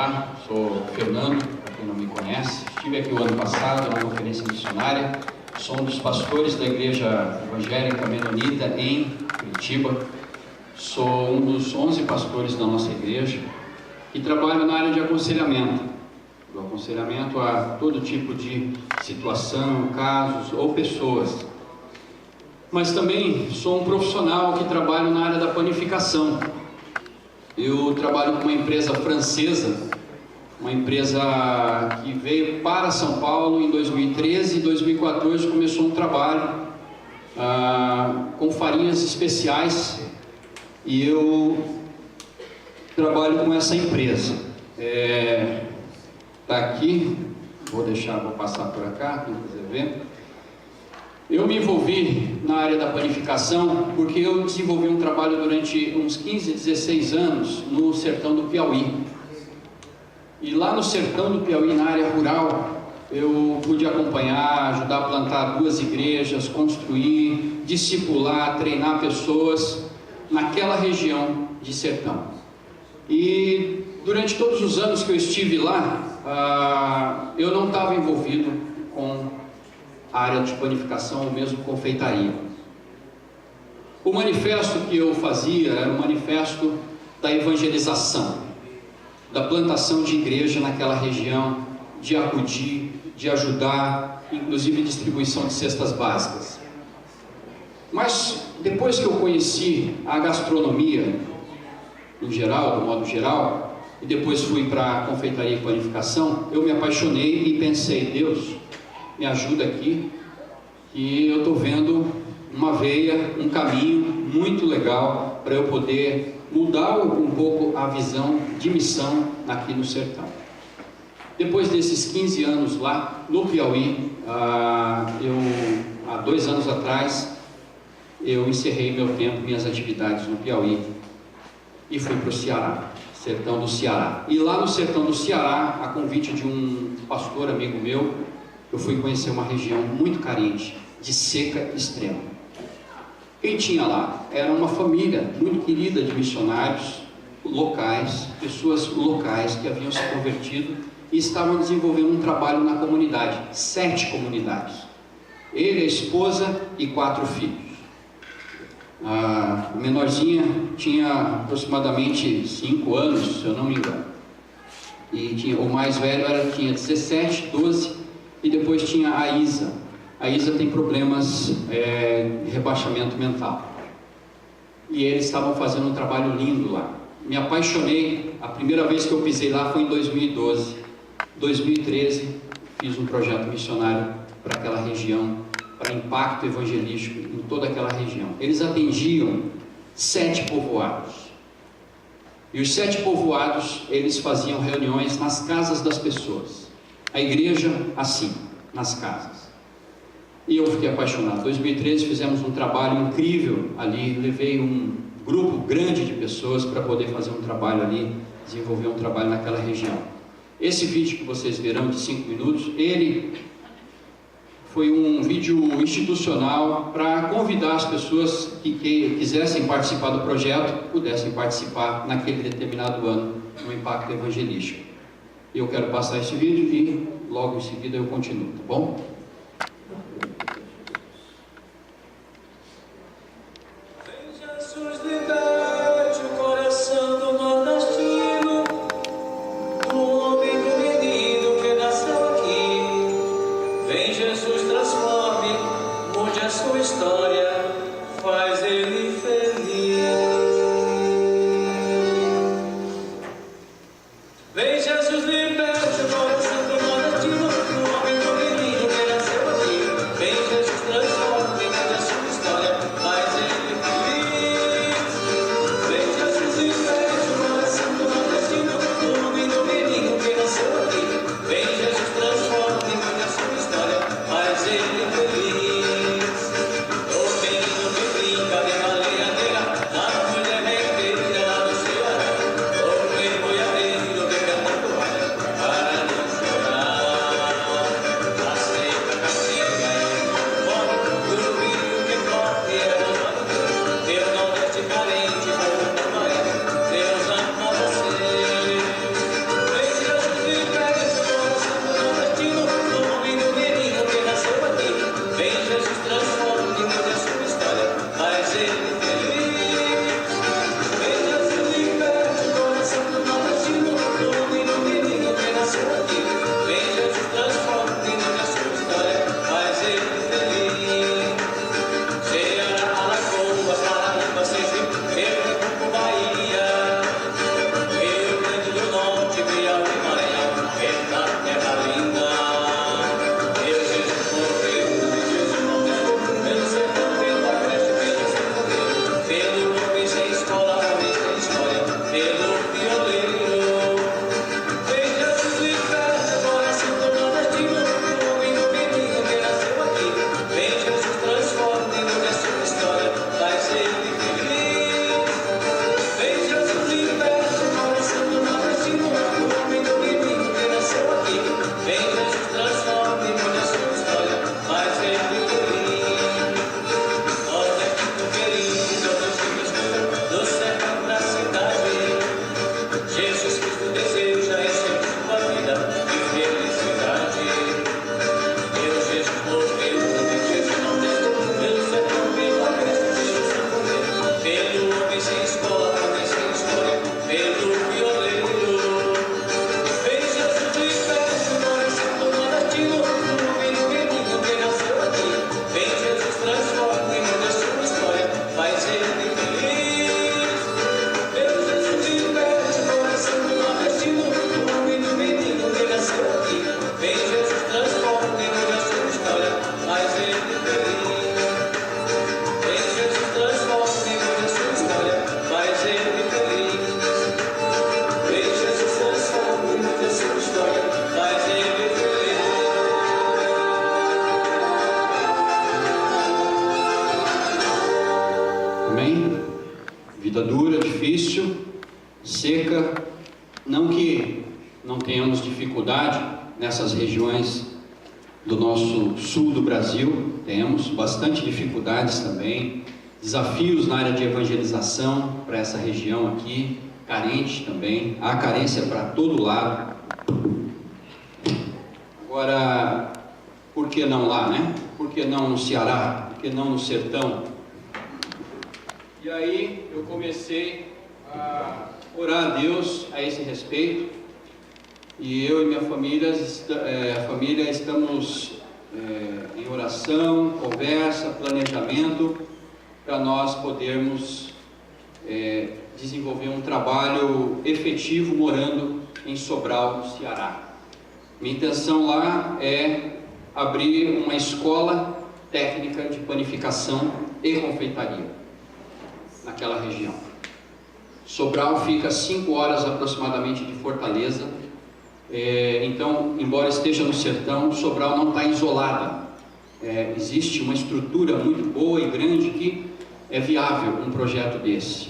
apresentar, sou Fernando, para quem não me conhece. Estive aqui o ano passado numa conferência missionária. Sou um dos pastores da Igreja Evangélica Menonita em Curitiba. Sou um dos 11 pastores da nossa igreja e trabalho na área de aconselhamento. Do aconselhamento a todo tipo de situação, casos ou pessoas. Mas também sou um profissional que trabalho na área da panificação. Eu trabalho com uma empresa francesa, uma empresa que veio para São Paulo em 2013 e 2014 começou um trabalho com farinhas especiais e eu trabalho com essa empresa. Está aqui, vou passar por cá, quem quiser ver. Eu me envolvi na área da panificação porque eu desenvolvi um trabalho durante uns 15, 16 anos no sertão do Piauí. E lá no sertão do Piauí, na área rural, eu pude acompanhar, ajudar a plantar 2 igrejas, construir, discipular, treinar pessoas naquela região de sertão. E durante todos os anos que eu estive lá, eu não estava envolvido com a área de panificação ou mesmo confeitaria. O manifesto que eu fazia era um manifesto da evangelização, da plantação de igreja naquela região, de acudir, de ajudar, inclusive distribuição de cestas básicas. Mas depois que eu conheci a gastronomia em geral, do modo geral, e depois fui para a confeitaria e panificação, eu me apaixonei e pensei, Deus, me ajuda aqui, que eu estou vendo uma veia, um caminho muito legal para eu poder mudar um pouco a visão de missão aqui no sertão. Depois desses 15 anos lá no Piauí, há 2 anos atrás, eu encerrei meu tempo, minhas atividades no Piauí e fui para o Ceará, sertão do Ceará. E lá no sertão do Ceará, a convite de um pastor amigo meu, eu fui conhecer uma região muito carente, de seca extrema. Quem tinha lá? Era uma família muito querida de missionários locais, pessoas locais que haviam se convertido e estavam desenvolvendo um trabalho na comunidade, 7 comunidades. Ele, a esposa e 4 filhos. A menorzinha tinha aproximadamente 5 anos, se eu não me engano. E o mais velho tinha 17, 12, e depois tinha a Isa. A Isa tem problemas de rebaixamento mental. E eles estavam fazendo um trabalho lindo lá. Me apaixonei, a primeira vez que eu pisei lá foi em 2012. 2013, fiz um projeto missionário para aquela região, para impacto evangelístico em toda aquela região. Eles atendiam 7 povoados. E os 7 povoados, eles faziam reuniões nas casas das pessoas. A igreja, assim, nas casas. E eu fiquei apaixonado. Em 2013 fizemos um trabalho incrível ali, levei um grupo grande de pessoas para poder fazer um trabalho ali, desenvolver um trabalho naquela região. Esse vídeo que vocês verão de 5 minutos, ele foi um vídeo institucional para convidar as pessoas que quisessem participar do projeto, pudessem participar naquele determinado ano no impacto evangelístico. Eu quero passar esse vídeo e logo em seguida eu continuo, tá bom? não tenhamos dificuldade nessas regiões do nosso sul do Brasil. Temos bastante dificuldades também, desafios na área de evangelização para essa região aqui, carente também, há carência para todo lado. Agora, por que não lá, né? Por que não no Ceará? Por que não no sertão? E aí eu comecei a orar a Deus a esse respeito, e eu e minha família estamos em oração, conversa, planejamento, para nós podermos desenvolver um trabalho efetivo morando em Sobral, no Ceará. Minha intenção lá é abrir uma escola técnica de panificação e confeitaria naquela região. Sobral fica 5 horas aproximadamente de Fortaleza, então, embora esteja no sertão, Sobral não está isolada. Existe uma estrutura muito boa e grande que é viável um projeto desse.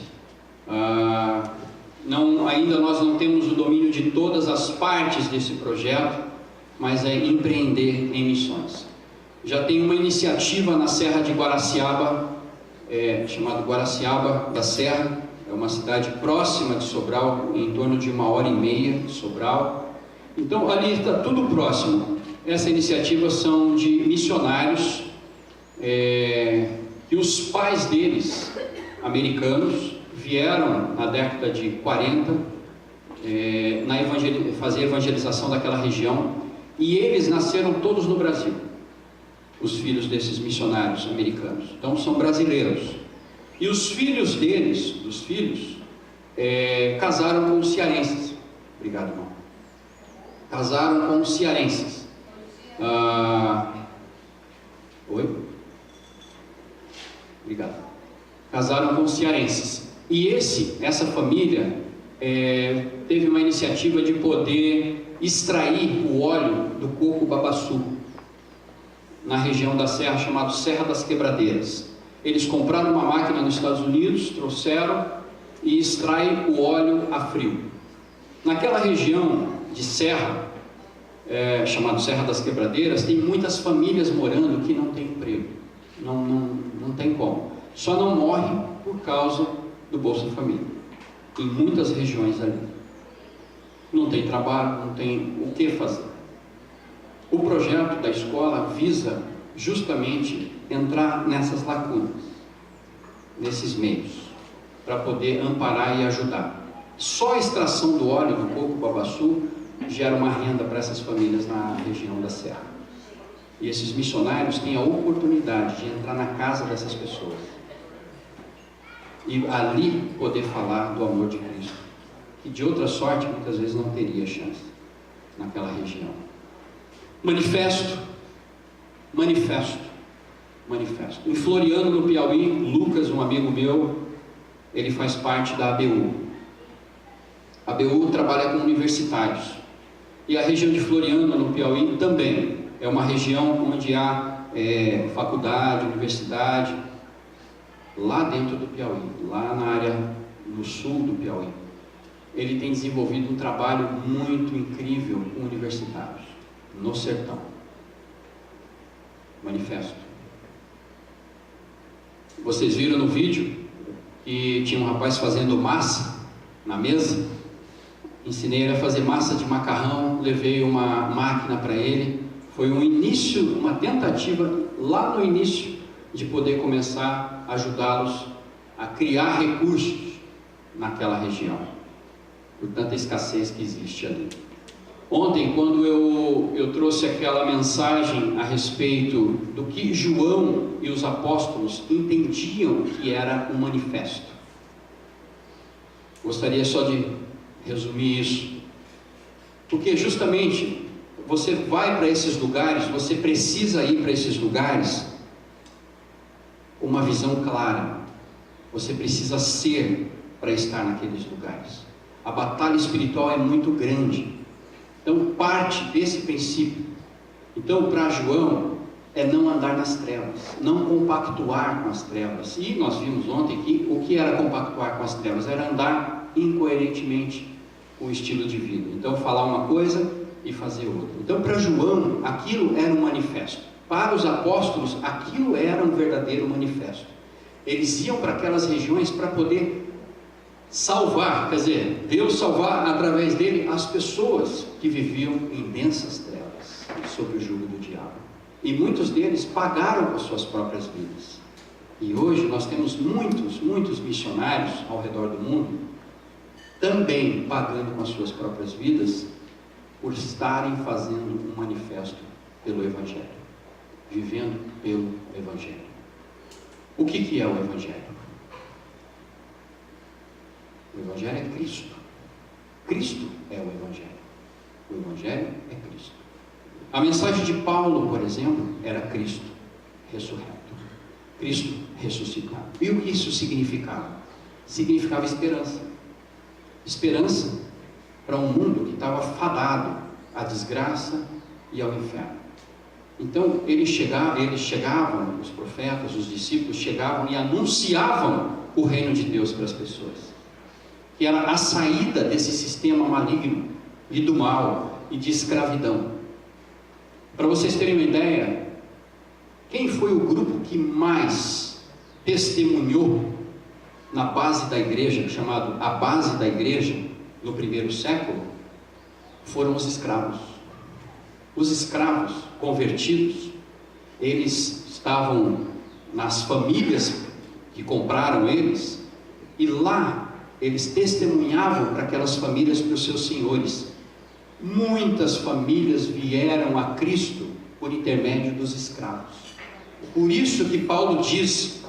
Ainda nós não temos o domínio de todas as partes desse projeto, mas é empreender em missões. Já tem uma iniciativa na Serra de Guaraciaba, chamada Guaraciaba da Serra, é uma cidade próxima de Sobral, em torno de 1h30 de Sobral. Então ali está tudo próximo. Essa iniciativa são de missionários, que os pais deles, americanos, vieram na década de 40 fazer evangelização daquela região, e eles nasceram todos no Brasil, os filhos desses missionários americanos. Então são brasileiros, e os filhos deles, casaram com os cearenses. Obrigado, irmão. Casaram com os cearenses. Oi? Obrigado. Casaram com os cearenses. E essa família teve uma iniciativa de poder extrair o óleo do coco babaçu, na região da serra, chamada Serra das Quebradeiras. Eles compraram uma máquina nos Estados Unidos, trouxeram e extraem o óleo a frio. Naquela região de serra, chamada Serra das Quebradeiras, tem muitas famílias morando que não têm emprego, não tem como, só não morre por causa do Bolsa Família, em muitas regiões ali, não tem trabalho, não tem o que fazer. O projeto da escola visa justamente entrar nessas lacunas, nesses meios, para poder amparar e ajudar. Só a extração do óleo do coco babaçu gera uma renda para essas famílias na região da serra. E esses missionários têm a oportunidade de entrar na casa dessas pessoas e ali poder falar do amor de Cristo, que de outra sorte muitas vezes não teria chance naquela região. Manifesto. Em Floriano, no Piauí, Lucas, um amigo meu, ele faz parte da ABU. A ABU trabalha com universitários. E a região de Floriano, no Piauí, também é uma região onde há faculdade, universidade, lá dentro do Piauí, lá na área no sul do Piauí. Ele tem desenvolvido um trabalho muito incrível com universitários, no sertão. Manifesto. Vocês viram no vídeo que tinha um rapaz fazendo massa na mesa? Ensinei ele a fazer massa de macarrão, levei uma máquina para ele. Foi um início, uma tentativa lá no início de poder começar a ajudá-los a criar recursos naquela região, por tanta escassez que existe ali. Ontem, quando eu trouxe aquela mensagem a respeito do que João e os apóstolos entendiam que era um manifesto, gostaria só de resumir isso, porque justamente você vai para esses lugares, você precisa ir para esses lugares com uma visão clara, você precisa ser para estar naqueles lugares. A batalha espiritual é muito grande, então parte desse princípio. Então, para João, é não andar nas trevas, não compactuar com as trevas. E nós vimos ontem que o que era compactuar com as trevas era andar incoerentemente o estilo de vida. Então, falar uma coisa e fazer outra. Então, para João, aquilo era um manifesto. Para os apóstolos, aquilo era um verdadeiro manifesto. Eles iam para aquelas regiões para poder salvar, quer dizer, Deus salvar através dele as pessoas que viviam em densas trevas, sob o jugo do diabo. E muitos deles pagaram com as suas próprias vidas. E hoje nós temos muitos missionários ao redor do mundo também pagando com as suas próprias vidas por estarem fazendo um manifesto pelo Evangelho, vivendo pelo Evangelho. O que é o Evangelho? O Evangelho é Cristo. Cristo é o Evangelho. O Evangelho é Cristo. A mensagem de Paulo, por exemplo, era Cristo ressurreto. Cristo ressuscitado. E o que isso significava? Significava esperança. Esperança para um mundo que estava fadado à desgraça e ao inferno. Então, eles chegavam, os profetas, os discípulos chegavam e anunciavam o reino de Deus para as pessoas. Que era a saída desse sistema maligno e do mal e de escravidão. Para vocês terem uma ideia, quem foi o grupo que mais testemunhou na base da igreja, chamado a base da igreja, no primeiro século? Foram os escravos. Os escravos convertidos, eles estavam nas famílias que compraram eles, e lá eles testemunhavam para aquelas famílias, para os seus senhores. Muitas famílias vieram a Cristo por intermédio dos escravos. Por isso que Paulo diz,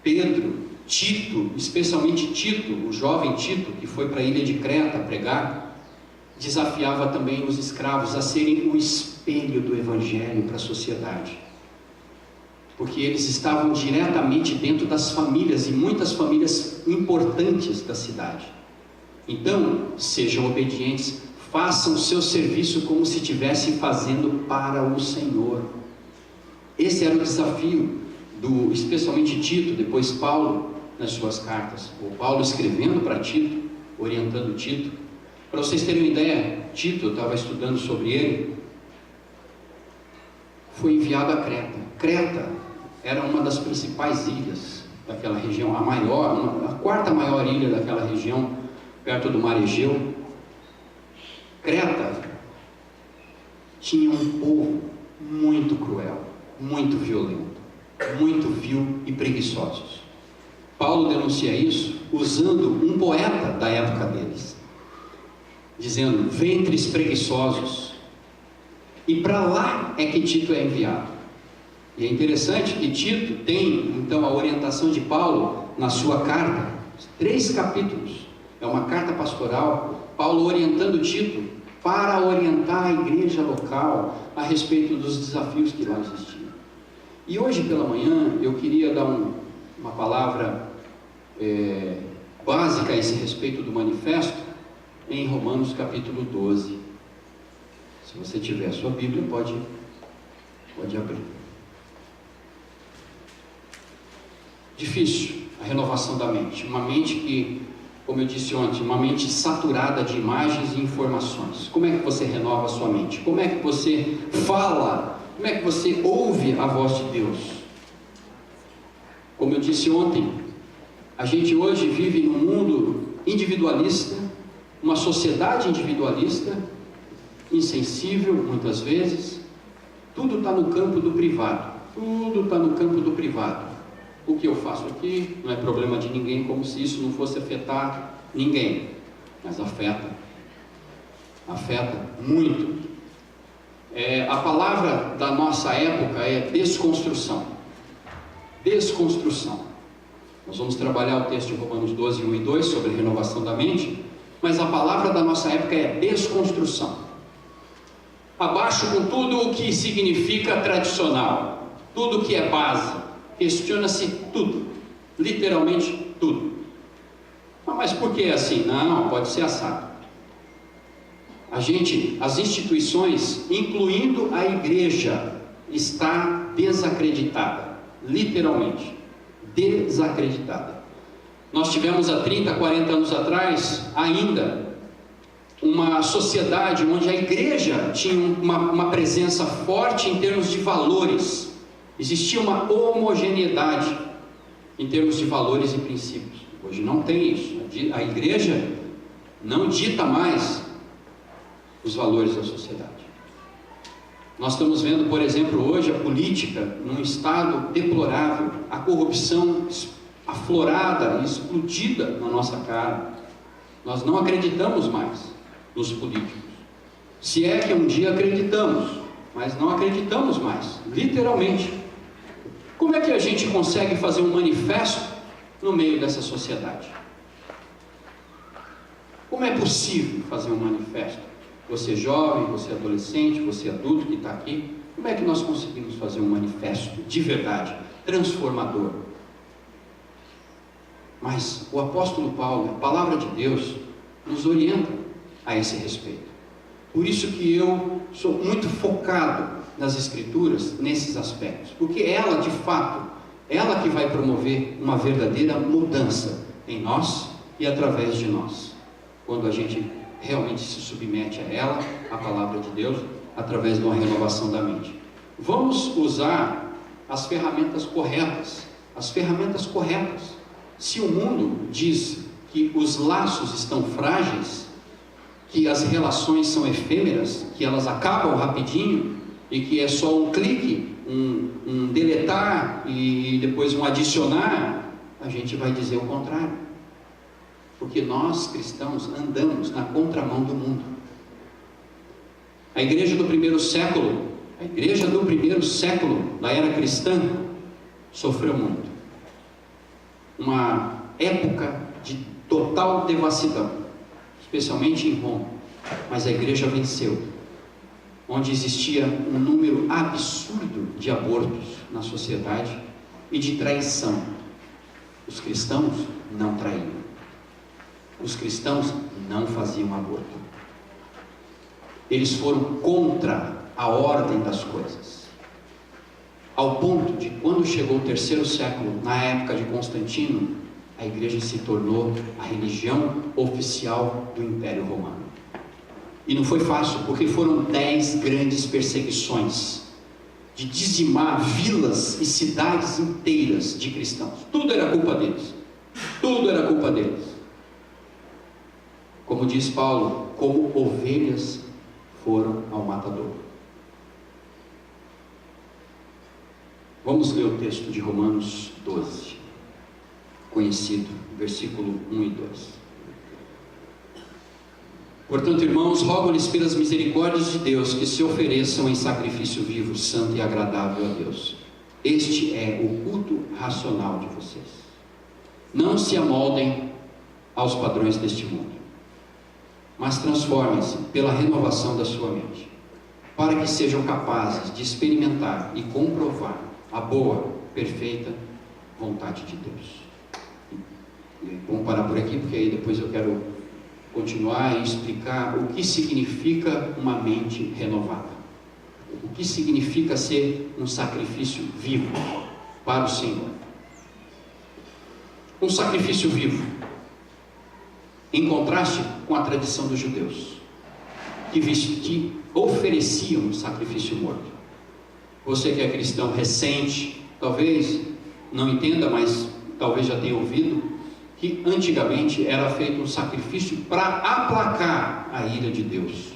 Pedro, Tito, especialmente Tito, o jovem Tito, que foi para a ilha de Creta pregar, desafiava também os escravos a serem o espelho do Evangelho para a sociedade. Porque eles estavam diretamente dentro das famílias, e muitas famílias importantes da cidade. Então, sejam obedientes, façam o seu serviço como se estivessem fazendo para o Senhor. Esse era o desafio especialmente Tito, depois Paulo nas suas cartas. O Paulo escrevendo para Tito, orientando Tito. Para vocês terem uma ideia, Tito, eu estava estudando sobre ele, foi enviado a Creta. Creta era uma das principais ilhas daquela região, a quarta maior ilha daquela região, perto do mar Egeu. Creta tinha um povo muito cruel, muito violento, muito vil e preguiçosos. Paulo denuncia isso usando um poeta da época deles, dizendo: ventres preguiçosos. E para lá é que Tito é enviado. E é interessante que Tito tem então a orientação de Paulo na sua carta, 3 capítulos, é uma carta pastoral, Paulo orientando Tito para orientar a igreja local a respeito dos desafios que lá existiam. E hoje pela manhã eu queria dar uma palavra básica a esse respeito do manifesto em Romanos capítulo 12. Se você tiver a sua Bíblia, pode abrir. Difícil a renovação da mente, uma mente que, como eu disse ontem, uma mente saturada de imagens e informações. Como é que você renova a sua mente? Como é que você fala? Como é que você ouve a voz de Deus? Como eu disse ontem, a gente hoje vive num mundo individualista, uma sociedade individualista, insensível muitas vezes. Tudo está no campo do privado. Tudo está no campo do privado. O que eu faço aqui não é problema de ninguém, como se isso não fosse afetar ninguém. Mas afeta muito. A palavra da nossa época é desconstrução. Desconstrução. Nós vamos trabalhar o texto de Romanos 12, 1 e 2 sobre a renovação da mente, mas a palavra da nossa época é desconstrução. Abaixo com tudo o que significa tradicional, tudo que é base, questiona-se tudo, literalmente tudo. Mas por que assim? Não, pode ser assado. As instituições, incluindo a igreja, está desacreditada, literalmente, desacreditada. Nós tivemos há 30, 40 anos atrás, ainda, uma sociedade onde a igreja tinha uma presença forte em termos de valores. Existia uma homogeneidade em termos de valores e princípios. Hoje não tem isso. A igreja não dita mais os valores da sociedade. Nós estamos vendo, por exemplo, hoje a política num estado deplorável, a corrupção aflorada e explodida na nossa cara. Nós não acreditamos mais nos políticos. Se é que um dia acreditamos, mas não acreditamos mais, literalmente. Como é que a gente consegue fazer um manifesto no meio dessa sociedade? Como é possível fazer um manifesto? Você jovem, você adolescente, você adulto que está aqui, como é que nós conseguimos fazer um manifesto de verdade, transformador? Mas o apóstolo Paulo, a palavra de Deus, nos orienta a esse respeito. Por isso que eu sou muito focado nas Escrituras, nesses aspectos, porque ela, de fato, ela que vai promover uma verdadeira mudança em nós e através de nós, quando a gente realmente se submete a ela, a palavra de Deus, através de uma renovação da mente. Vamos usar as ferramentas corretas, Se o mundo diz que os laços estão frágeis, que as relações são efêmeras, que elas acabam rapidinho, e que é só um clique, um deletar e depois um adicionar, a gente vai dizer o contrário. Porque nós cristãos andamos na contramão do mundo. A igreja do primeiro século da era cristã sofreu muito. Uma época de total devassidão, especialmente em Roma, mas a igreja venceu, onde existia um número absurdo de abortos na sociedade e de traição. Os cristãos não traíam. Os cristãos não faziam aborto. Eles foram contra a ordem das coisas, ao ponto de, quando chegou o terceiro século, na época de Constantino, a igreja se tornou a religião oficial do Império Romano. E não foi fácil, porque foram 10 grandes perseguições, de dizimar vilas e cidades inteiras de cristãos. Tudo era culpa deles. Como diz Paulo, como ovelhas foram ao matador. Vamos ler o texto de Romanos 12, conhecido, versículo 1 e 2. Portanto, irmãos, rogo-lhes pelas misericórdias de Deus que se ofereçam em sacrifício vivo, santo e agradável a Deus. Este é o culto racional de vocês. Não se amoldem aos padrões deste mundo, mas transformem-se pela renovação da sua mente, para que sejam capazes de experimentar e comprovar a boa, perfeita vontade de Deus. Vamos parar por aqui, porque aí depois eu quero continuar e explicar o que significa uma mente renovada, o que significa ser um sacrifício vivo para o Senhor. Um sacrifício vivo, em contraste com a tradição dos judeus, que ofereciam um sacrifício morto. Você que é cristão recente, talvez não entenda, mas talvez já tenha ouvido, que antigamente era feito um sacrifício para aplacar a ira de Deus.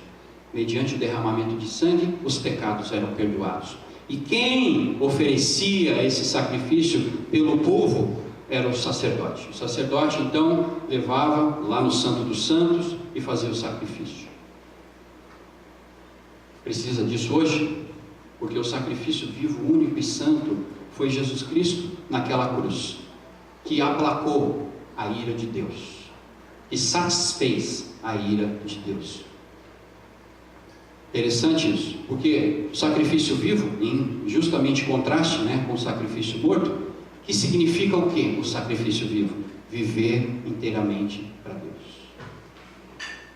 Mediante o derramamento de sangue, os pecados eram perdoados. E quem oferecia esse sacrifício pelo povo era o sacerdote. O sacerdote então levava lá no Santo dos Santos e fazia o sacrifício. Precisa disso hoje? Porque o sacrifício vivo, único e santo foi Jesus Cristo naquela cruz, que aplacou a ira de Deus e satisfez a ira de Deus. Interessante isso, porque o sacrifício vivo, em justamente contraste, com o sacrifício morto, que significa o que? O sacrifício vivo: viver inteiramente para Deus.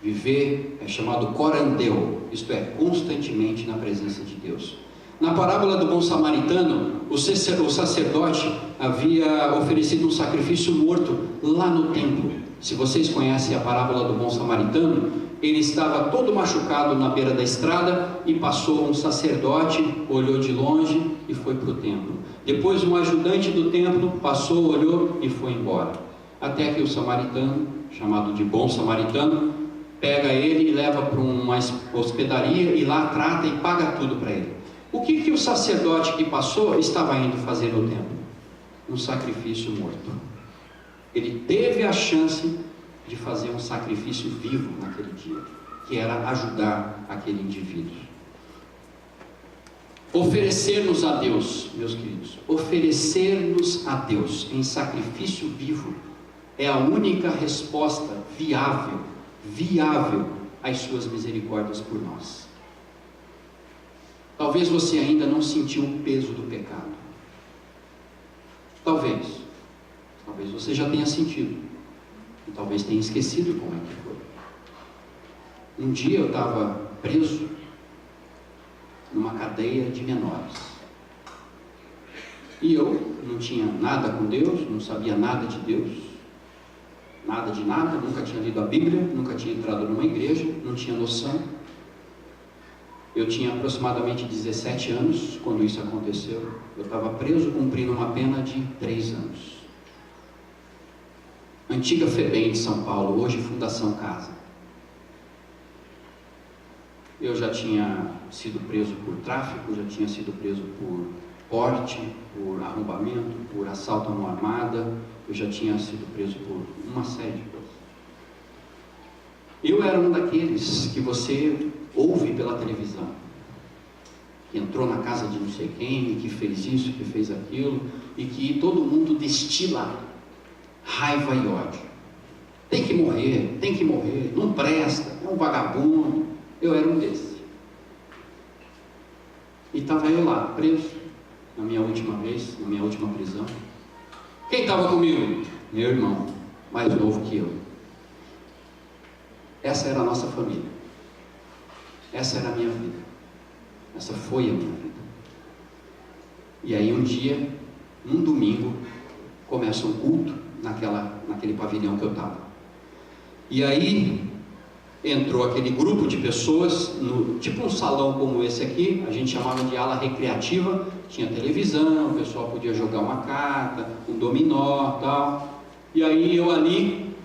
Viver é chamado corandeu, isto é, constantemente na presença de Deus. Na parábola do bom samaritano, o sacerdote havia oferecido um sacrifício morto lá no templo. Se vocês conhecem a parábola do bom samaritano, ele estava todo machucado na beira da estrada e passou um sacerdote, olhou de longe e foi para o templo. Depois um ajudante do templo passou, olhou e foi embora. Até que o samaritano, chamado de bom samaritano, pega ele e leva para uma hospedaria e lá trata e paga tudo para ele. O que o sacerdote que passou estava indo fazer no templo? Um sacrifício morto. Ele teve a chance de fazer um sacrifício vivo naquele dia, que era ajudar aquele indivíduo. Oferecer-nos a Deus, meus queridos, oferecer-nos a Deus em sacrifício vivo é a única resposta viável às suas misericórdias por nós. Talvez você ainda não sentiu o peso do pecado. Talvez você já tenha sentido. E talvez tenha esquecido como é que foi. Um dia eu estava preso numa cadeia de menores. E eu não tinha nada com Deus, não sabia nada de Deus, nada de nada, nunca tinha lido a Bíblia, nunca tinha entrado numa igreja, não tinha noção. Eu tinha aproximadamente 17 anos quando isso aconteceu. Eu estava preso, cumprindo uma pena de 3 anos. Antiga FEBEM de São Paulo, hoje Fundação Casa. Eu já tinha sido preso por tráfico, já tinha sido preso por porte, por arrombamento, por assalto à mão armada, eu já tinha sido preso por uma série de coisas. Eu era um daqueles que você ouve pela televisão, que entrou na casa de não sei quem, que fez isso, que fez aquilo, e que todo mundo destila raiva e ódio. Tem que morrer, não presta, é um vagabundo. Eu era um desses. E estava eu lá, preso, na minha última vez, na minha última prisão. Quem estava comigo? Meu irmão, mais novo que eu. Essa era a nossa família. Essa era a minha vida. Essa foi a minha vida. E aí um dia, num domingo, começa um culto naquele pavilhão que eu estava. E aí entrou aquele grupo de pessoas, tipo um salão como esse aqui, a gente chamava de ala recreativa, tinha televisão, o pessoal podia jogar uma carta, um dominó, tal. E aí eu ali,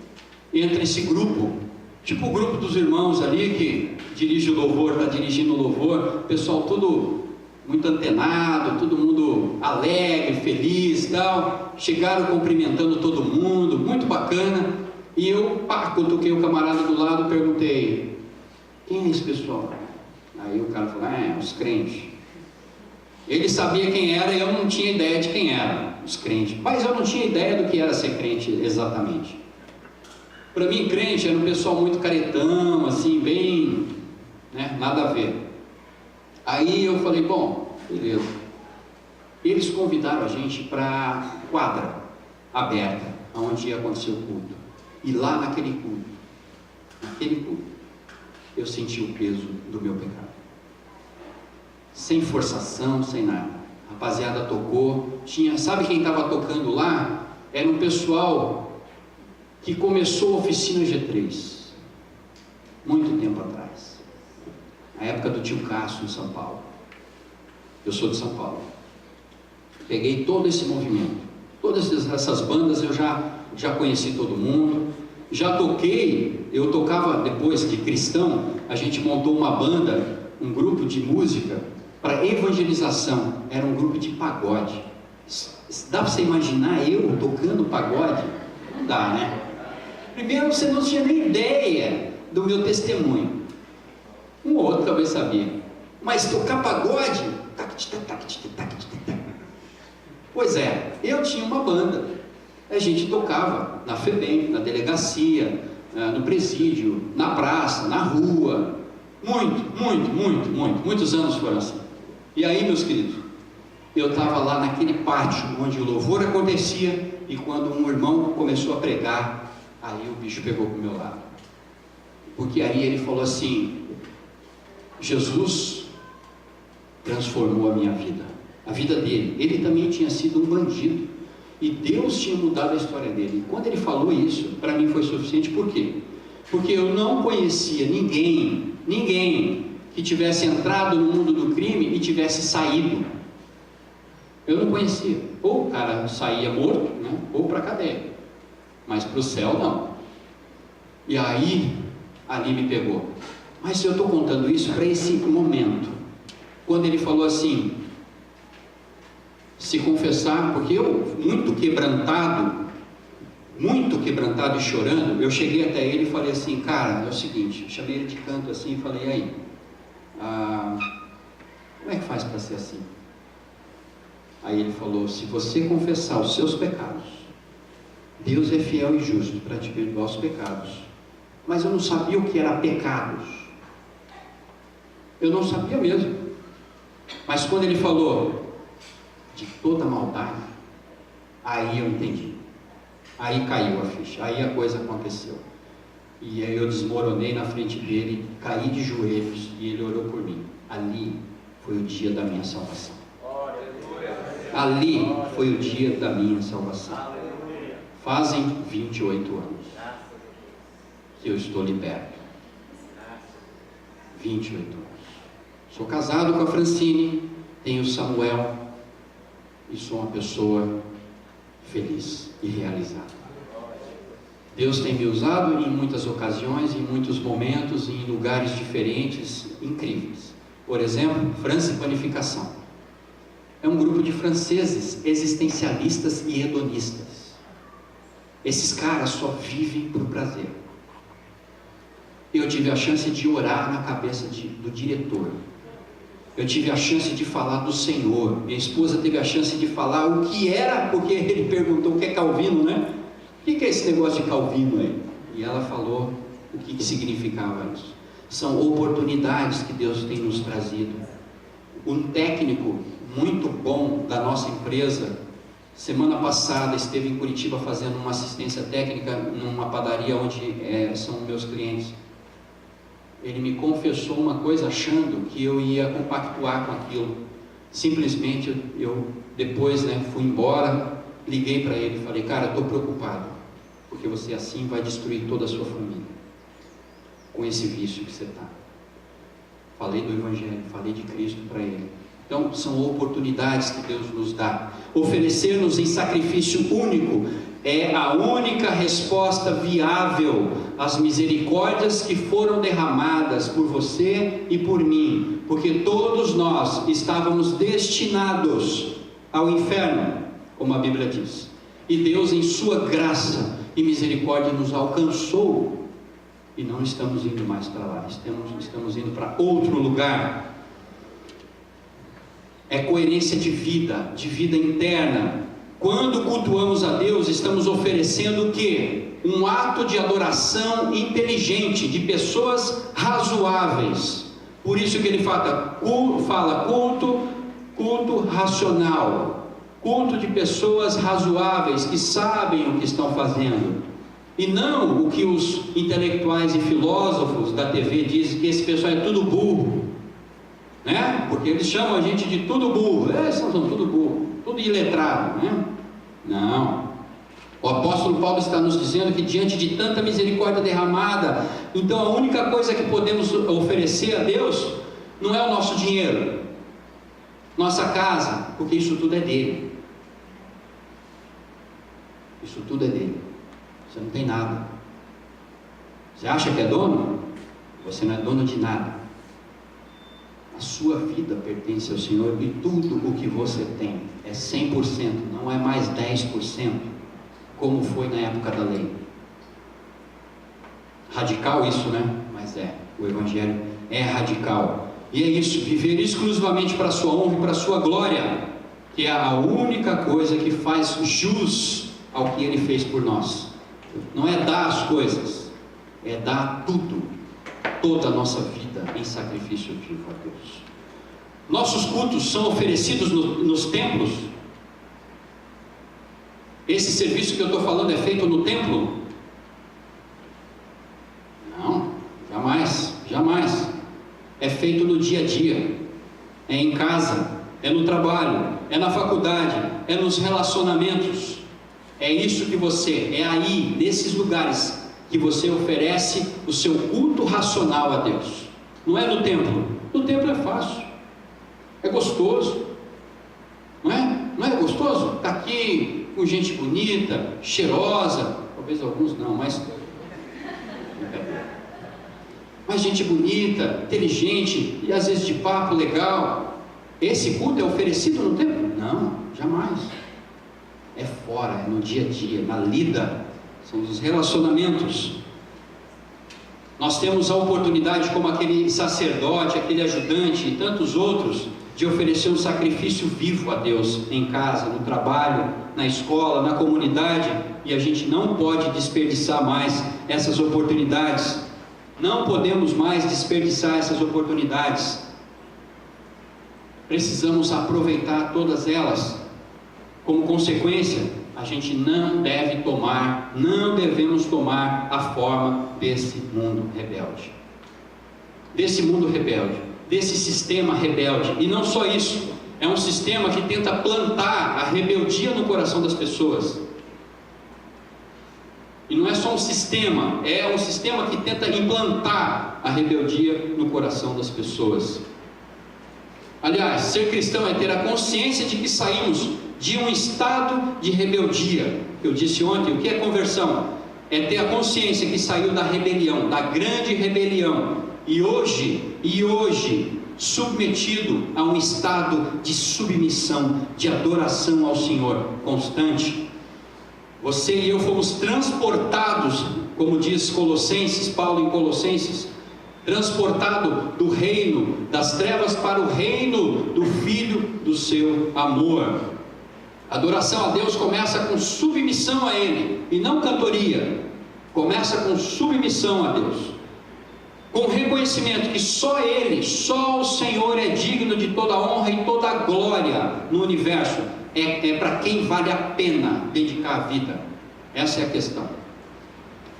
entra esse grupo, tipo o grupo dos irmãos ali, que dirige o louvor, está dirigindo o louvor, o pessoal todo muito antenado, todo mundo alegre, feliz, tal. Chegaram cumprimentando todo mundo, muito bacana. E eu, cutuquei o camarada do lado e perguntei: quem é esse pessoal? Aí o cara falou: os crentes. Ele sabia quem era e eu não tinha ideia de quem eram os crentes. Mas eu não tinha ideia do que era ser crente exatamente. Para mim, crente era um pessoal muito caretão, assim, bem, né, nada a ver. Aí eu falei: bom, beleza. Eles convidaram a gente para a quadra aberta, onde ia acontecer o culto. E lá naquele culto, eu senti o peso do meu pecado. Sem forçação, sem nada. A rapaziada tocou. Sabe quem estava tocando lá? Era um pessoal que começou a oficina G3, muito tempo atrás. Na época do tio Cássio, em São Paulo. Eu sou de São Paulo. Peguei todo esse movimento. Todas essas bandas eu já conheci todo mundo, já toquei. Eu tocava depois de cristão, a gente montou uma banda, um grupo de música para evangelização, era um grupo de pagode. Dá para você imaginar eu tocando pagode? Não dá, né? Primeiro, você não tinha nem ideia do meu testemunho. Um ou outro talvez sabia, mas tocar pagode, pois é, eu tinha uma banda, a gente tocava na FEBEM, na delegacia, no presídio, na praça, na rua, muitos anos foram assim. E aí, meus queridos, eu estava lá naquele pátio onde o louvor acontecia, e quando um irmão começou a pregar, aí o bicho pegou para o meu lado, porque aí ele falou assim: Jesus transformou a minha vida, a vida dele. Ele também tinha sido um bandido e Deus tinha mudado a história dele. E quando ele falou isso, para mim foi suficiente. Por quê? porque eu não conhecia ninguém que tivesse entrado no mundo do crime e tivesse saído. Eu não conhecia. Ou o cara saía morto, né? Ou para a cadeia, mas para o céu não. E aí, ali me pegou. Mas eu estou contando isso para esse momento, quando ele falou assim, se confessar, porque eu, muito quebrantado e chorando, eu cheguei até ele e falei assim, cara, é o seguinte, chamei ele de canto assim e falei, aí, como é que faz para ser assim? Aí ele falou, se você confessar os seus pecados, Deus é fiel e justo para te perdoar os pecados. Mas eu não sabia o que era pecados, eu não sabia mesmo. Mas quando ele falou de toda maldade, aí eu entendi, aí caiu a ficha, aí a coisa aconteceu. E aí eu desmoronei na frente dele, caí de joelhos e ele orou por mim. Ali foi o dia da minha salvação. Ali foi o dia da minha salvação. Fazem 28 anos que eu estou liberto. 28 anos. Sou casado com a Francine, tenho Samuel e sou uma pessoa feliz e realizada. Deus tem me usado em muitas ocasiões, em muitos momentos, em lugares diferentes, incríveis. Por exemplo, França Panificação. É um grupo de franceses existencialistas e hedonistas. Esses caras só vivem por prazer. Eu tive a chance de orar na cabeça do diretor. Eu tive a chance de falar do Senhor. Minha esposa teve a chance de falar o que era, porque ele perguntou o que é Calvino, né? O que é esse negócio de Calvino aí? E ela falou o que significava isso. São oportunidades que Deus tem nos trazido. Um técnico muito bom da nossa empresa, semana passada esteve em Curitiba fazendo uma assistência técnica numa padaria onde são meus clientes. Ele me confessou uma coisa achando que eu ia compactuar com aquilo. Simplesmente eu depois fui embora, liguei para ele e falei, cara, estou preocupado, porque você assim vai destruir toda a sua família, com esse vício que você está. Falei do Evangelho, falei de Cristo para ele. Então são oportunidades que Deus nos dá. Oferecer-nos em sacrifício único é a única resposta viável às misericórdias que foram derramadas por você e por mim, porque todos nós estávamos destinados ao inferno, como a Bíblia diz, e Deus em sua graça e misericórdia nos alcançou, e não estamos indo mais para lá, estamos indo para outro lugar. É coerência de vida interna. Quando cultuamos a Deus, estamos oferecendo o quê? Um ato de adoração inteligente, de pessoas razoáveis. Por isso que ele fala culto racional, culto de pessoas razoáveis, que sabem o que estão fazendo, e não o que os intelectuais e filósofos da TV dizem, que esse pessoal é tudo burro, né? Porque eles chamam a gente de tudo burro, eles são tudo burro, tudo iletrado, né? Não, o apóstolo Paulo está nos dizendo que diante de tanta misericórdia derramada, então a única coisa que podemos oferecer a Deus não é o nosso dinheiro, nossa casa, porque isso tudo é dele. Isso tudo é dele. Você não tem nada. Você acha que é dono? Você não é dono de nada. A sua vida pertence ao Senhor, e tudo o que você tem é 100%, não é mais 10%, como foi na época da lei. Radical isso, né? Mas o Evangelho é radical. E é isso, viver exclusivamente para a sua honra e para a sua glória, que é a única coisa que faz jus ao que Ele fez por nós. Não é dar as coisas, é dar tudo, toda a nossa vida em sacrifício vivo a Deus. Nossos cultos são oferecidos nos templos. Esse serviço que eu estou falando é feito no templo? Não, jamais. É feito no dia a dia, é em casa, é no trabalho, é na faculdade, é nos relacionamentos. É isso que é aí, nesses lugares, que você oferece o seu culto racional a Deus. Não é no templo. No templo é fácil, é gostoso, não é? Não é gostoso? Está aqui com gente bonita, cheirosa, talvez alguns não, mas gente bonita, inteligente e às vezes de papo legal. Esse culto é oferecido no templo? Não, jamais. É fora, é no dia a dia, na lida, são os relacionamentos. Nós temos a oportunidade, como aquele sacerdote, aquele ajudante e tantos outros, de oferecer um sacrifício vivo a Deus em casa, no trabalho, na escola, na comunidade, e a gente não pode desperdiçar mais essas oportunidades. Não podemos mais desperdiçar essas oportunidades. Precisamos aproveitar todas elas. Como consequência, a gente não devemos tomar a forma desse mundo rebelde. Desse sistema rebelde. E não só isso, é um sistema que tenta plantar a rebeldia no coração das pessoas. E não é só um sistema, é um sistema que tenta implantar a rebeldia no coração das pessoas. Aliás, ser cristão é ter a consciência de que saímos de um estado de rebeldia. Eu disse ontem, o que é conversão? É ter a consciência que saiu da rebelião, da grande rebelião, e hoje submetido a um estado de submissão, de adoração ao Senhor constante. Você e eu fomos transportados, como diz Colossenses, Paulo em Colossenses, transportado do reino das trevas para o reino do Filho do seu amor. Adoração a Deus começa com submissão a Ele, e não cantoria. Começa com submissão a Deus, com reconhecimento que só Ele, só o Senhor é digno de toda honra e toda glória no universo. É para quem vale a pena dedicar a vida. Essa é a questão.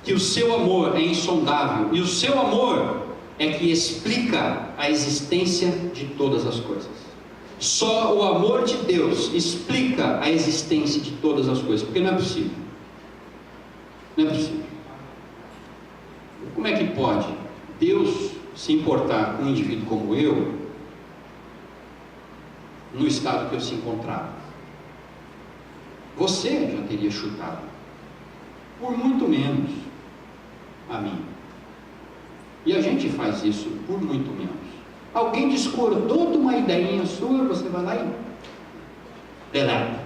Que o seu amor é insondável, e o seu amor é que explica a existência de todas as coisas. Só o amor de Deus explica a existência de todas as coisas, porque não é possível. Não é possível. Como é que pode Deus se importar com um indivíduo como eu, no estado que eu se encontrava? Você já teria chutado, por muito menos, a mim. E a gente faz isso por muito menos. Alguém discordou de uma ideinha sua, você vai lá e deleta,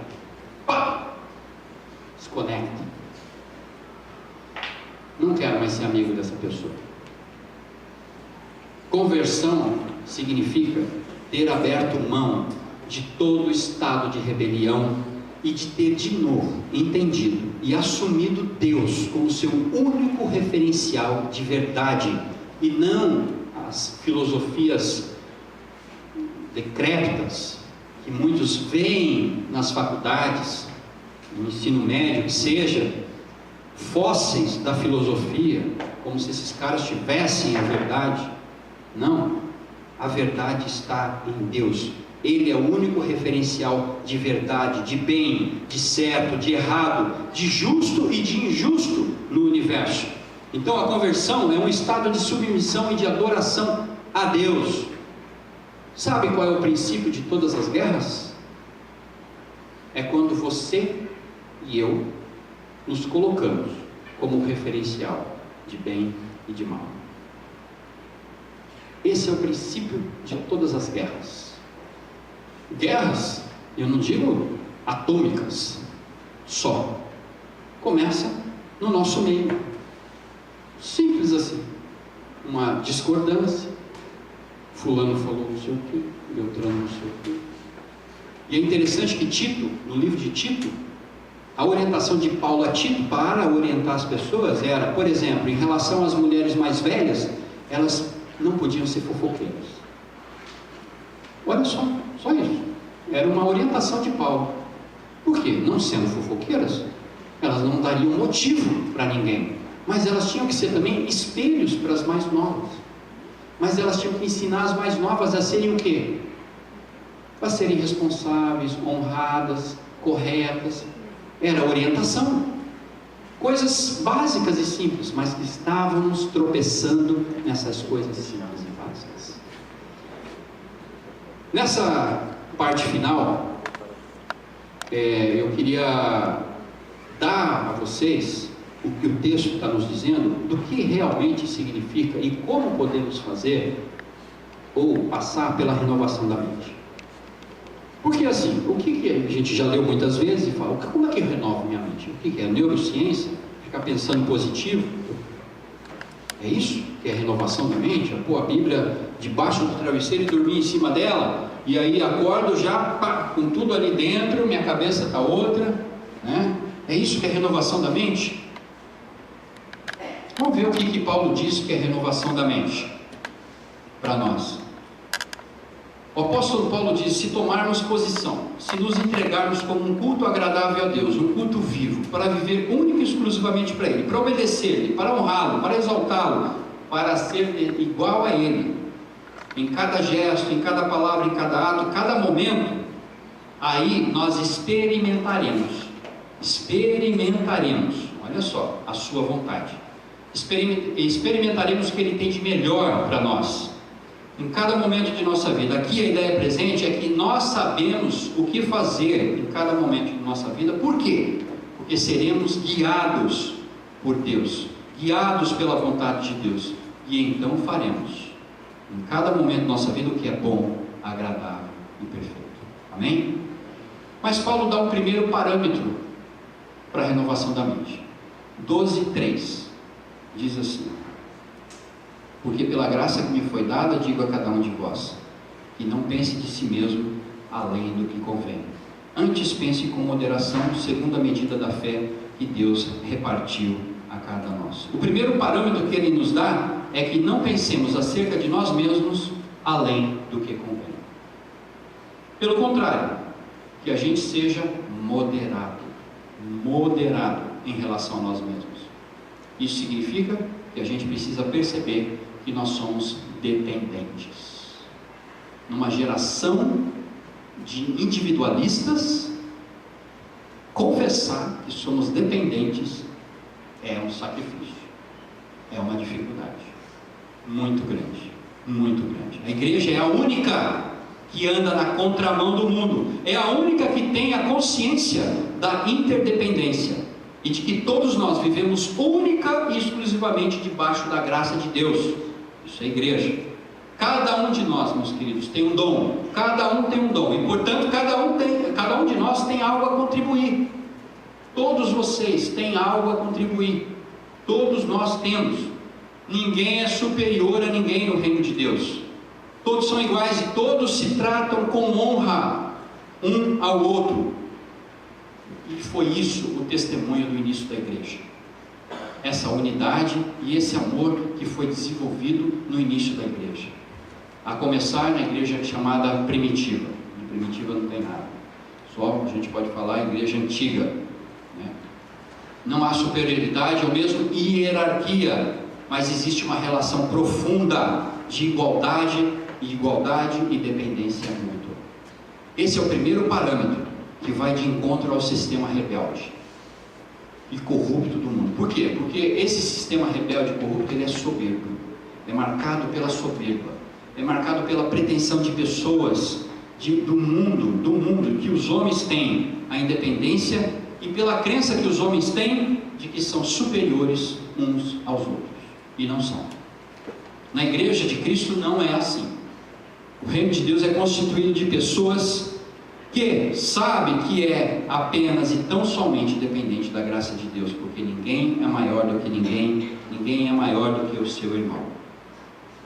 pá, desconecta. Não quero mais ser amigo dessa pessoa. Conversão significa ter aberto mão de todo o estado de rebelião e de ter de novo entendido e assumido Deus como seu único referencial de verdade, e não as filosofias decrépitas que muitos veem nas faculdades, no ensino médio, que seja fósseis da filosofia, como se esses caras tivessem a verdade. Não, a verdade está em Deus. Ele é o único referencial de verdade, de bem, de certo, de errado, de justo e de injusto no universo. Então a conversão é um estado de submissão e de adoração a Deus. Sabe qual é o princípio de todas as guerras? É quando você e eu nos colocamos como referencial de bem e de mal. Esse é o princípio de todas as guerras. Guerras, eu não digo atômicas só, começa no nosso meio, simples assim, uma discordância, fulano falou não sei o que, Beltrano não sei o que. E é interessante que Tito, no livro de Tito, a orientação de Paulo a Tito para orientar as pessoas era, por exemplo, em relação às mulheres mais velhas, elas não podiam ser fofoqueiras. Olha só isso. Era uma orientação de Paulo. Por quê? Não sendo fofoqueiras, elas não dariam motivo para ninguém. Mas elas tinham que ser também espelhos para as mais novas. Mas elas tinham que ensinar as mais novas a serem o quê? A serem responsáveis, honradas, corretas. Era a orientação. Coisas básicas e simples, mas que estávamos tropeçando nessas coisas simples e básicas. Nessa parte final, eu queria dar a vocês o que o texto está nos dizendo, do que realmente significa e como podemos fazer ou passar pela renovação da mente. Porque assim, o que a gente já leu muitas vezes e fala, como é que eu renovo minha mente? O que é? Neurociência? Ficar pensando positivo? É isso que é renovação da mente? Pôr a Bíblia debaixo do travesseiro e dormir em cima dela, e aí acordo já com tudo ali dentro, minha cabeça está outra, né? É isso que é renovação da mente? Vamos ver o que Paulo diz que é renovação da mente para nós. O apóstolo Paulo diz: se tomarmos posição, se nos entregarmos como um culto agradável a Deus, um culto vivo, para viver única e exclusivamente para Ele, para obedecer-lhe, para honrá-lo, para exaltá-lo, para ser igual a Ele, em cada gesto, em cada palavra, em cada ato, em cada momento, aí nós experimentaremos, olha só, a sua vontade, experimentaremos o que Ele tem de melhor para nós, em cada momento de nossa vida. Aqui a ideia presente é que nós sabemos o que fazer em cada momento de nossa vida. Por quê? Porque seremos guiados por Deus, guiados pela vontade de Deus, e então faremos em cada momento de nossa vida o que é bom, agradável e perfeito. Amém? Mas Paulo dá um primeiro parâmetro para a renovação da mente. 12:3 diz assim: porque pela graça que me foi dada, digo a cada um de vós, que não pense de si mesmo além do que convém. Antes pense com moderação, segundo a medida da fé que Deus repartiu a cada nós. O primeiro parâmetro que ele nos dá é que não pensemos acerca de nós mesmos além do que convém. Pelo contrário, que a gente seja moderado em relação a nós mesmos. Isso significa que a gente precisa perceber que nós somos dependentes. Numa geração de individualistas, confessar que somos dependentes é um sacrifício, é uma dificuldade muito grande, muito grande. A igreja é a única que anda na contramão do mundo, é a única que tem a consciência da interdependência e de que todos nós vivemos única e exclusivamente debaixo da graça de Deus. Isso é igreja. Cada um de nós, meus queridos, tem um dom. Cada um tem um dom. E, portanto, cada um de nós tem algo a contribuir. Todos vocês têm algo a contribuir. Todos nós temos. Ninguém é superior a ninguém no reino de Deus. Todos são iguais e todos se tratam com honra um ao outro. E foi isso o testemunho do início da igreja. Essa unidade e esse amor que foi desenvolvido no início da igreja. A começar na igreja chamada primitiva. De primitiva não tem nada. Só a gente pode falar igreja antiga. Né? Não há superioridade ou mesmo hierarquia, mas existe uma relação profunda de igualdade e dependência mútua. Esse é o primeiro parâmetro que vai de encontro ao sistema rebelde e corrupto do mundo. Por quê? Porque esse sistema rebelde e corrupto, ele é soberbo, é marcado pela soberba, é marcado pela pretensão de pessoas do mundo, que os homens têm a independência e pela crença que os homens têm de que são superiores uns aos outros, e não são. Na igreja de Cristo não é assim. O reino de Deus é constituído de pessoas que sabem que é apenas e tão somente dependente da graça de Deus, porque ninguém é maior do que ninguém é maior do que o seu irmão.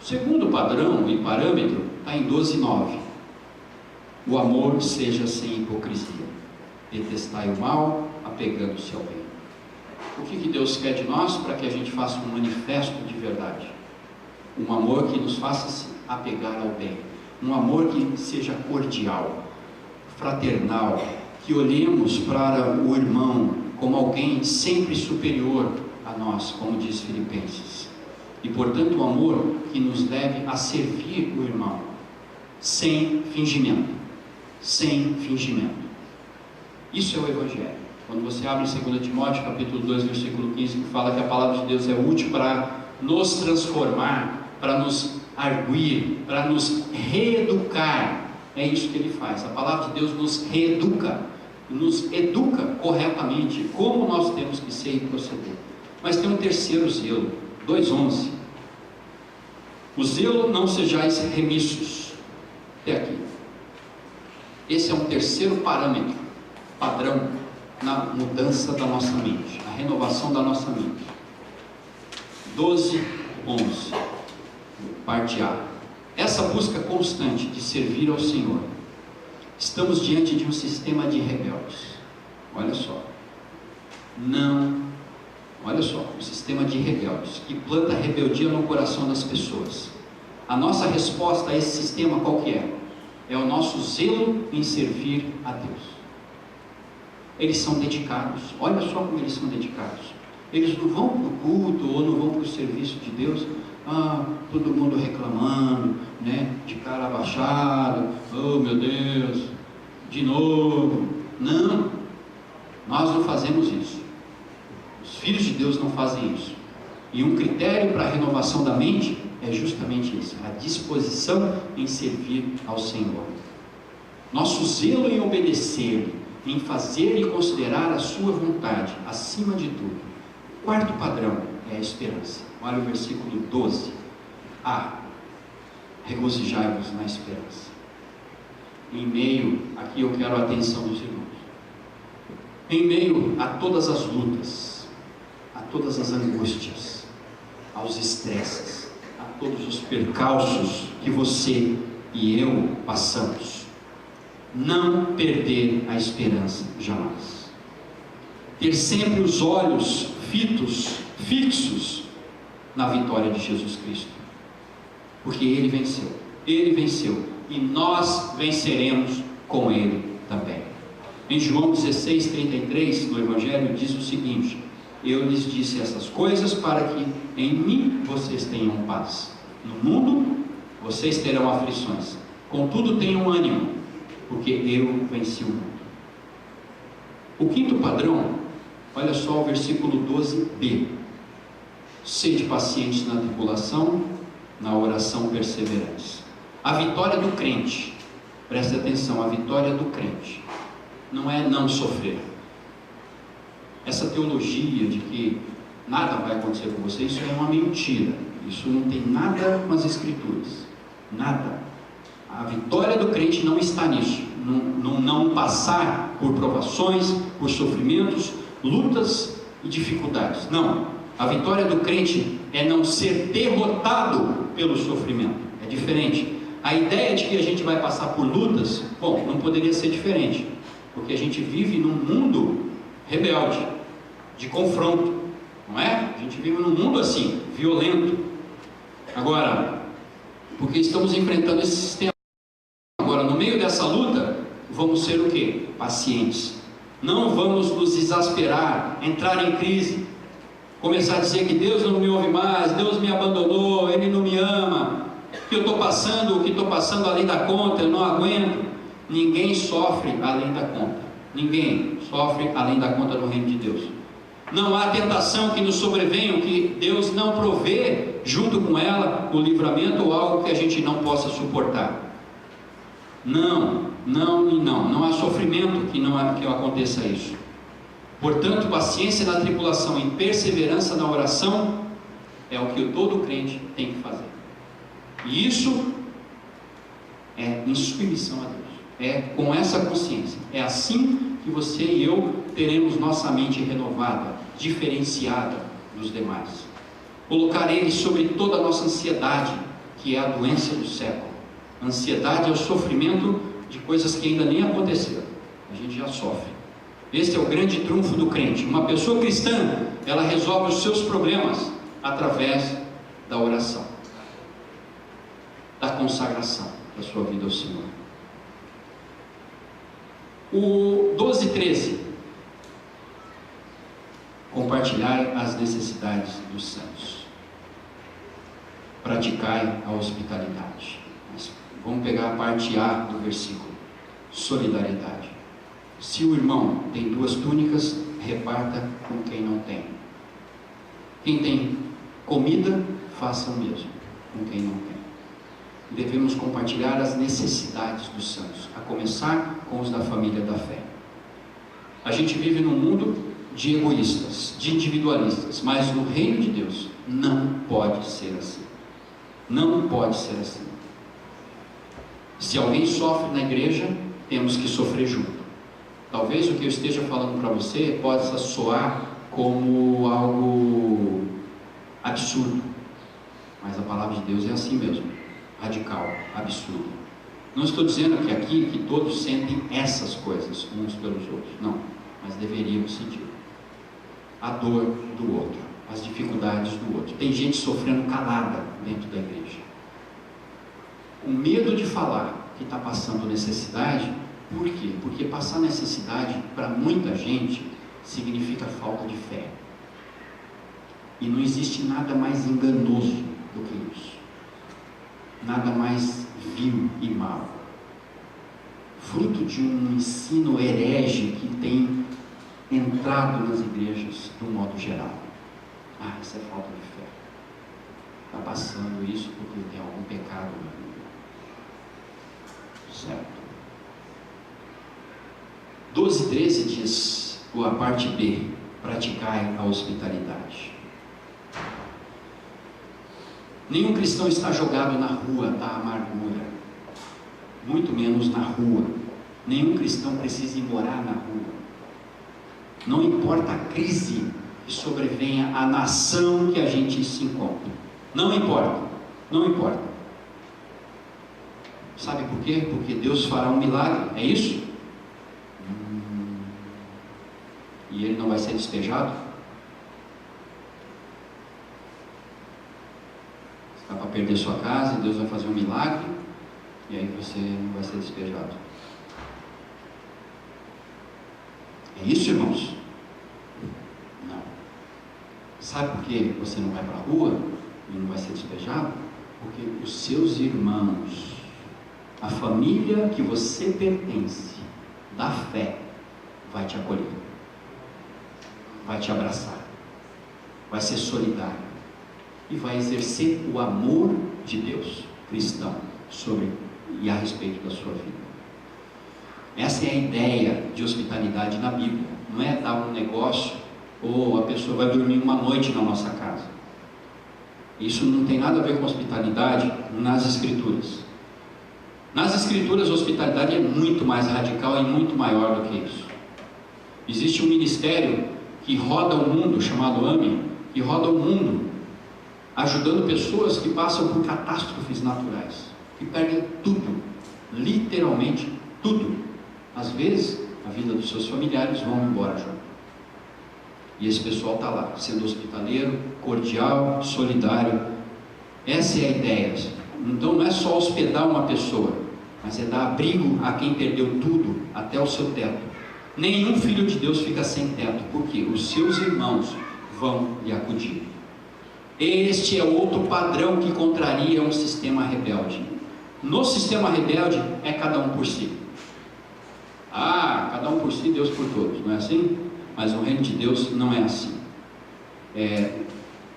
O segundo padrão e parâmetro está em 12:9. O amor seja sem hipocrisia, detestai o mal, apegando-se ao bem. O que Deus quer de nós para que a gente faça um manifesto de verdade? Um amor que nos faça se apegar ao bem, um amor que seja cordial, fraternal, que olhemos para o irmão como alguém sempre superior a nós, como diz Filipenses, e portanto um amor que nos leve a servir o irmão, sem fingimento, Isso é o Evangelho. O Quando você abre em 2 Timóteo, capítulo 2, versículo 15, que fala que a palavra de Deus é útil para nos transformar, para nos arguir, para nos reeducar. É isso que ele faz. A palavra de Deus nos reeduca, nos educa corretamente, como nós temos que ser e proceder. Mas tem um terceiro zelo, 2:11. O zelo não sejais remissos. Até aqui. Esse é um terceiro parâmetro, padrão, na mudança da nossa mente, na renovação da nossa mente. 12:11, parte A. Essa busca constante de servir ao Senhor. Estamos diante de um sistema de rebeldes. Olha só. Olha só, um sistema de rebeldes que planta rebeldia no coração das pessoas. A nossa resposta a esse sistema qual que é? É o nosso zelo em servir a Deus. Eles são dedicados. Olha só como eles são dedicados. Eles não vão para o culto ou não vão para o serviço de Deus, todo mundo reclamando, né, de cara abaixado, oh meu Deus, de novo. Não, nós não fazemos isso. Os filhos de Deus não fazem isso. E um critério para a renovação da mente é justamente isso, a disposição em servir ao Senhor. Nosso zelo em obedecer, em fazer e considerar a sua vontade acima de tudo. Quarto padrão é a esperança. Olha o versículo 12. Regozijai-vos na esperança. Em meio, aqui eu quero a atenção dos irmãos. Em meio a todas as lutas, a todas as angústias, aos estresses, a todos os percalços que você e eu passamos, não perder a esperança jamais. Ter sempre os olhos fixos na vitória de Jesus Cristo, porque Ele venceu, e nós venceremos com Ele também. Em João 16:33, no Evangelho, diz o seguinte: eu lhes disse essas coisas para que em mim vocês tenham paz. No mundo vocês terão aflições, contudo tenham ânimo, porque eu venci o mundo. O quinto padrão, olha só o versículo 12b. Sede pacientes na tribulação, na oração perseverantes. A vitória do crente, preste atenção, a vitória do crente não é não sofrer. Essa teologia de que nada vai acontecer com você, isso é uma mentira. Isso não tem nada com as Escrituras. Nada. A vitória do crente não está nisso. Não passar por provações, por sofrimentos, lutas e dificuldades. Não. A vitória do crente é não ser derrotado pelo sofrimento. É diferente. A ideia de que a gente vai passar por lutas, bom, não poderia ser diferente. Porque a gente vive num mundo rebelde, de confronto, não é? A gente vive num mundo assim, violento. Agora, porque estamos enfrentando esse sistema. Agora, no meio dessa luta, vamos ser o quê? Pacientes. Não vamos nos exasperar, entrar em crise, começar a dizer que Deus não me ouve mais, Deus me abandonou, Ele não me ama, que eu estou passando, o que estou passando além da conta, eu não aguento. Ninguém sofre além da conta. Ninguém sofre além da conta no reino de Deus. Não há tentação que nos sobrevenha que Deus não provê junto com ela o livramento ou algo que a gente não possa suportar. Não há sofrimento que aconteça isso. Portanto, paciência na tribulação e perseverança na oração é o que todo crente tem que fazer. E isso é em submissão a Deus. É com essa consciência. É assim que você e eu teremos nossa mente renovada, diferenciada dos demais. Colocar Ele sobre toda a nossa ansiedade, que é a doença do século. A ansiedade é o sofrimento de coisas que ainda nem aconteceram. A gente já sofre. Esse é o grande trunfo do crente. Uma pessoa cristã, ela resolve os seus problemas através da oração, da consagração da sua vida ao Senhor. O 12:13. Compartilhai as necessidades dos santos. Praticai a hospitalidade. Vamos pegar a parte A do versículo. Solidariedade. Se o irmão tem 2 túnicas, reparta com quem não tem. Quem tem comida, faça o mesmo com quem não tem. Devemos compartilhar as necessidades dos santos, a começar com os da família da fé. A gente vive num mundo de egoístas, de individualistas, mas no reino de Deus não pode ser assim. Não pode ser assim. Se alguém sofre na igreja, temos que sofrer junto. Talvez o que eu esteja falando para você possa soar como algo absurdo, mas a palavra de Deus é assim mesmo, radical, absurdo. Não estou dizendo que aqui que todos sentem essas coisas uns pelos outros, não, mas deveríamos sentir a dor do outro, as dificuldades do outro. Tem gente sofrendo calada dentro da igreja, com medo de falar que está passando necessidade. Por quê? Porque passar necessidade para muita gente significa falta de fé. E não existe nada mais enganoso do que isso. Nada mais vil e mau. Fruto de um ensino herege que tem entrado nas igrejas de um modo geral. Isso é falta de fé. Está passando isso porque tem algum pecado na vida. Certo? 12:13 diz, a parte B, praticai a hospitalidade. Nenhum cristão está jogado na rua da amargura, muito menos na rua. Nenhum cristão precisa ir morar na rua. Não importa a crise que sobrevenha à nação que a gente se encontra. Não importa, não importa. Sabe por quê? Porque Deus fará um milagre, é isso? E ele não vai ser despejado? Você está para perder sua casa e Deus vai fazer um milagre e aí você não vai ser despejado. É isso, irmãos? Não. Sabe por que você não vai para a rua e não vai ser despejado? Porque os seus irmãos, a família que você pertence, da fé, vai te acolher, vai te abraçar, vai ser solidário e vai exercer o amor de Deus cristão sobre e a respeito da sua vida. Essa é a ideia de hospitalidade na Bíblia. Não é dar um negócio ou a pessoa vai dormir uma noite na nossa casa. Isso não tem nada a ver com hospitalidade nas Escrituras. Nas Escrituras, a hospitalidade é muito mais radical e muito maior do que isso. Existe um ministério que roda o mundo, chamado AME, que roda o mundo, ajudando pessoas que passam por catástrofes naturais, que perdem tudo, literalmente tudo. Às vezes, a vida dos seus familiares vão embora junto. E esse pessoal está lá, sendo hospitaleiro, cordial, solidário. Essa é a ideia. Então não é só hospedar uma pessoa, mas é dar abrigo a quem perdeu tudo, até o seu teto. Nenhum filho de Deus fica sem teto, porque os seus irmãos vão lhe acudir. Este é outro padrão que contraria um sistema rebelde. No sistema rebelde é cada um por si. Cada um por si, Deus por todos, não é assim? Mas no reino de Deus não é assim. É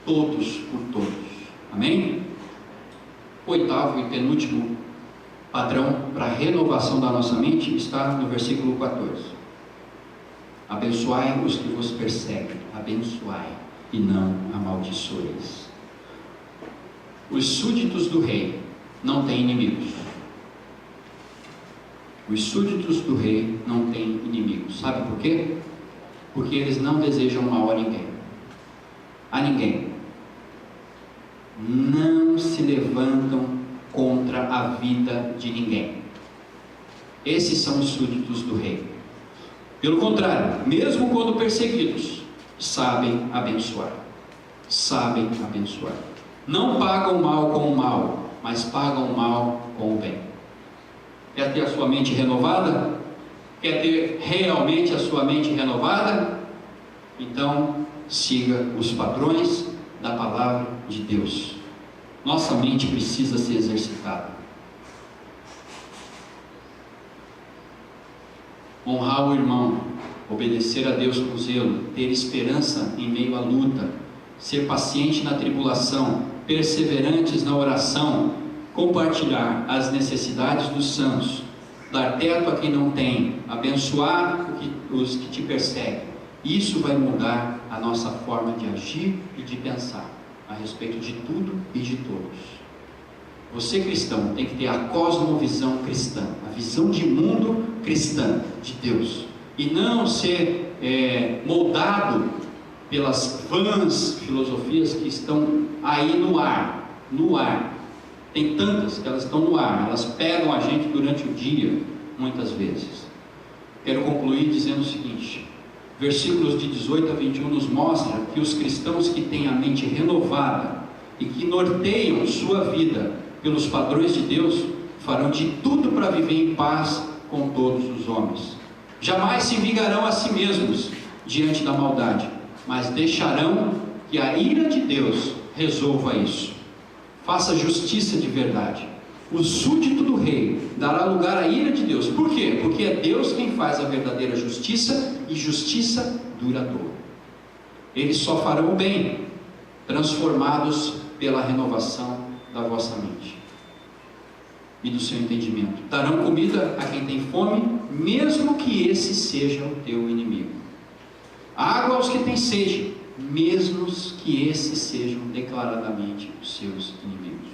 todos por todos. Amém? Oitavo e penúltimo padrão para a renovação da nossa mente está no versículo 14. Abençoai os que vos perseguem, abençoai e não amaldiçoeis. Os súditos do rei não têm inimigos. Os súditos do rei não têm inimigos. Sabe por quê? Porque eles não desejam mal a ninguém. A ninguém. Não se levantam contra a vida de ninguém. Esses são os súditos do rei. Pelo contrário, mesmo quando perseguidos, sabem abençoar. Sabem abençoar. Não pagam o mal com o mal, mas pagam o mal com o bem. Quer ter a sua mente renovada? Quer ter realmente a sua mente renovada? Então, siga os padrões da palavra de Deus. Nossa mente precisa ser exercitada. honrar o irmão, obedecer a Deus com zelo, ter esperança em meio à luta, ser paciente na tribulação, perseverantes na oração, compartilhar as necessidades dos santos, dar teto a quem não tem, abençoar os que te perseguem. Isso vai mudar a nossa forma de agir e de pensar a respeito de tudo e de todos. Você, cristão, tem que ter a cosmovisão cristã, a visão de mundo cristã de Deus, e não ser moldado pelas vãs filosofias que estão aí no ar. Tem tantas que elas estão no ar, elas pegam a gente durante o dia, muitas vezes. Quero concluir dizendo o seguinte: versículos de 18 a 21 nos mostram que os cristãos que têm a mente renovada e que norteiam sua vida pelos padrões de Deus, farão de tudo para viver em paz com todos os homens. Jamais se vingarão a si mesmos diante da maldade, mas deixarão que a ira de Deus resolva isso. Faça justiça de verdade. O súdito do rei dará lugar à ira de Deus. Por quê? Porque é Deus quem faz a verdadeira justiça, e justiça duradoura. Eles só farão o bem, transformados pela renovação da vossa mente e do seu entendimento. Darão comida a quem tem fome, mesmo que esse seja o teu inimigo. Água aos que têm sede, mesmo que esses sejam declaradamente os seus inimigos.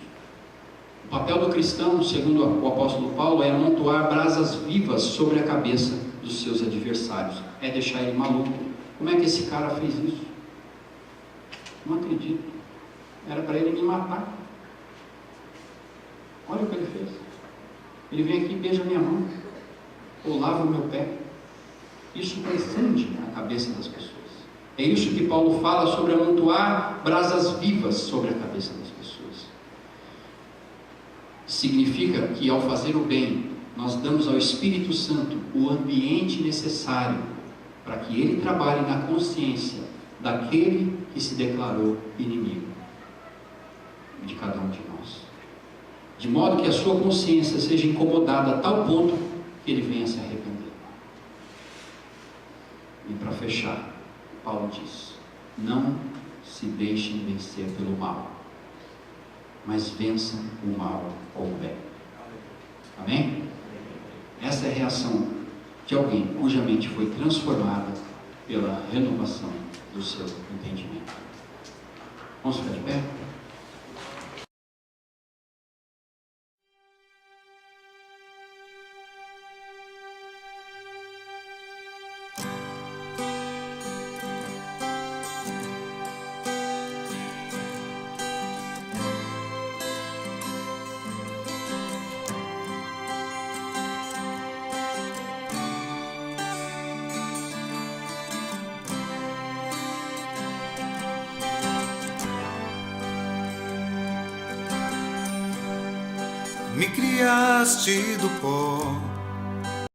O papel do cristão, segundo o apóstolo Paulo, é amontoar brasas vivas sobre a cabeça dos seus adversários, é deixar ele maluco. Como é que esse cara fez isso? Não acredito. Era para ele me matar. Olha o que ele fez. Ele vem aqui e beija minha mão, ou lava o meu pé. Isso confunde a cabeça das pessoas. É isso que Paulo fala sobre amontoar brasas vivas sobre a cabeça das pessoas. Significa que ao fazer o bem, nós damos ao Espírito Santo o ambiente necessário para que ele trabalhe na consciência daquele que se declarou inimigo de cada um de nós, de modo que a sua consciência seja incomodada a tal ponto que ele venha se arrepender. E para fechar, Paulo diz: não se deixem vencer pelo mal, mas vençam o mal com o bem. Amém? Essa é a reação de alguém cuja mente foi transformada pela renovação do seu entendimento. Vamos ficar de pé? Me criaste do pó